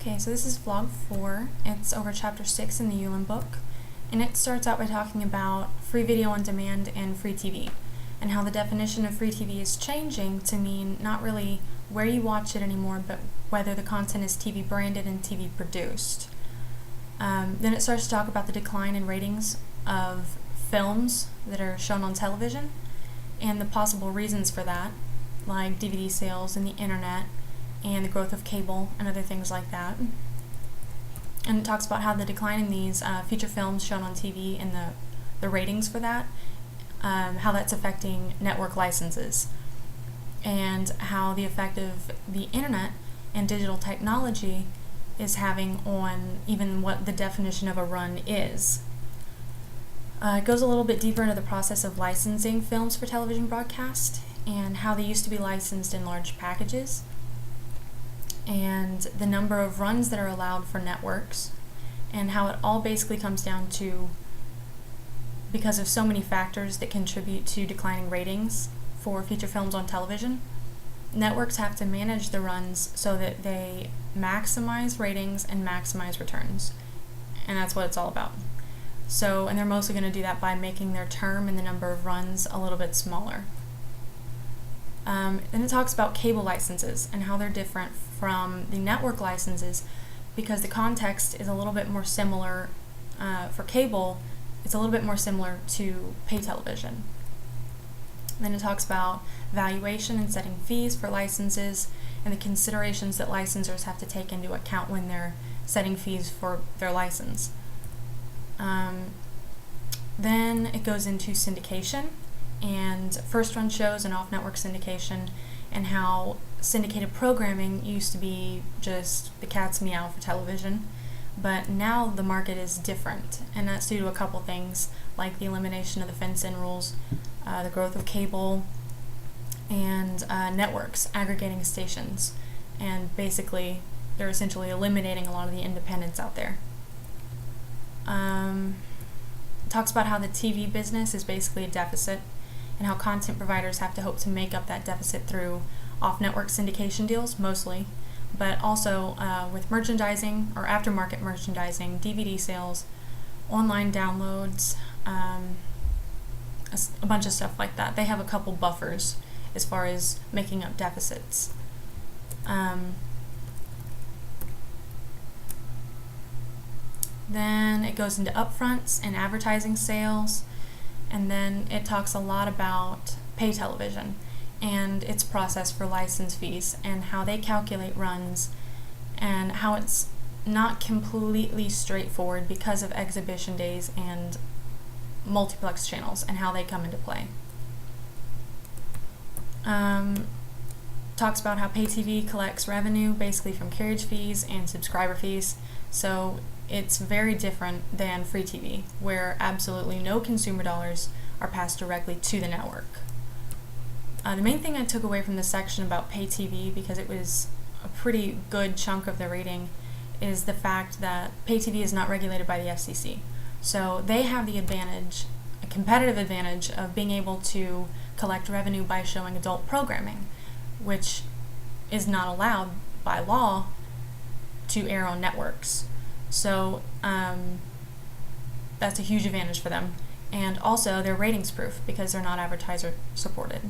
Okay, so this is vlog 4. It's over chapter 6 in the Ulan book, and it starts out by talking about free video on demand and free TV, and how the definition of free TV is changing to mean not really where you watch it anymore, but whether the content is TV branded and TV produced. Then it starts to talk about the decline in ratings of films that are shown on television, and the possible reasons for that, like DVD sales and the internet, and the growth of cable and other things like that. And it talks about how the decline in these feature films shown on TV and the ratings for that, how that's affecting network licenses, and how the effect of the internet and digital technology is having on even what the definition of a run is. It goes a little bit deeper into the process of licensing films for television broadcast and how they used to be licensed in large packages, and the number of runs that are allowed for networks, and how it all basically comes down to, because of so many factors that contribute to declining ratings for feature films on television, networks have to manage the runs so that they maximize ratings and maximize returns. And that's what it's all about. So, and they're mostly going to do that by making their term and the number of runs a little bit smaller. Then it talks about cable licenses and how they're different from the network licenses, because the context is a little bit more similar. For cable, it's a little bit more similar to pay television. Then it talks about valuation and setting fees for licenses and the considerations that licensors have to take into account when they're setting fees for their license. Then it goes into syndication and first-run shows and off-network syndication, and how syndicated programming used to be just the cat's meow for television, but now the market is different, and that's due to a couple things, like the elimination of the fence-in rules, the growth of cable, and networks aggregating stations, and basically they're essentially eliminating a lot of the independents out there. It talks about how the TV business is basically a deficit, and how content providers have to hope to make up that deficit through off-network syndication deals, mostly, but also with merchandising or aftermarket merchandising, DVD sales, online downloads, a bunch of stuff like that. They have a couple buffers as far as making up deficits. Then it goes into upfronts and advertising sales, and then it talks a lot about pay television and its process for license fees and how they calculate runs, and how it's not completely straightforward because of exhibition days and multiplex channels and how they come into play. Talks about how pay TV collects revenue basically from carriage fees and subscriber fees, so it's very different than free TV, where absolutely no consumer dollars are passed directly to the network. The main thing I took away from this section about pay TV, because it was a pretty good chunk of the reading, is the fact that pay TV is not regulated by the FCC. So they have the advantage, a competitive advantage, of being able to collect revenue by showing adult programming, which is not allowed by law to air on networks. So that's a huge advantage for them. And also they're ratings proof because they're not advertiser supported.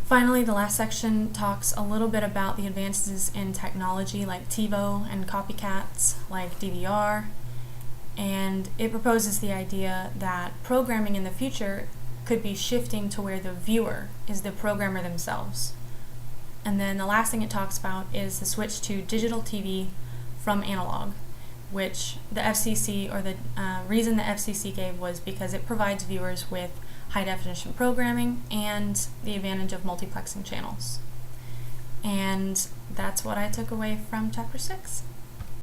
Finally, the last section talks a little bit about the advances in technology like TiVo and copycats like DVR, and it proposes the idea that programming in the future could be shifting to where the viewer is the programmer themselves. And then the last thing it talks about is the switch to digital TV from analog, which the FCC, or the reason the FCC gave, was because it provides viewers with high-definition programming and the advantage of multiplexing channels. And that's what I took away from chapter 6.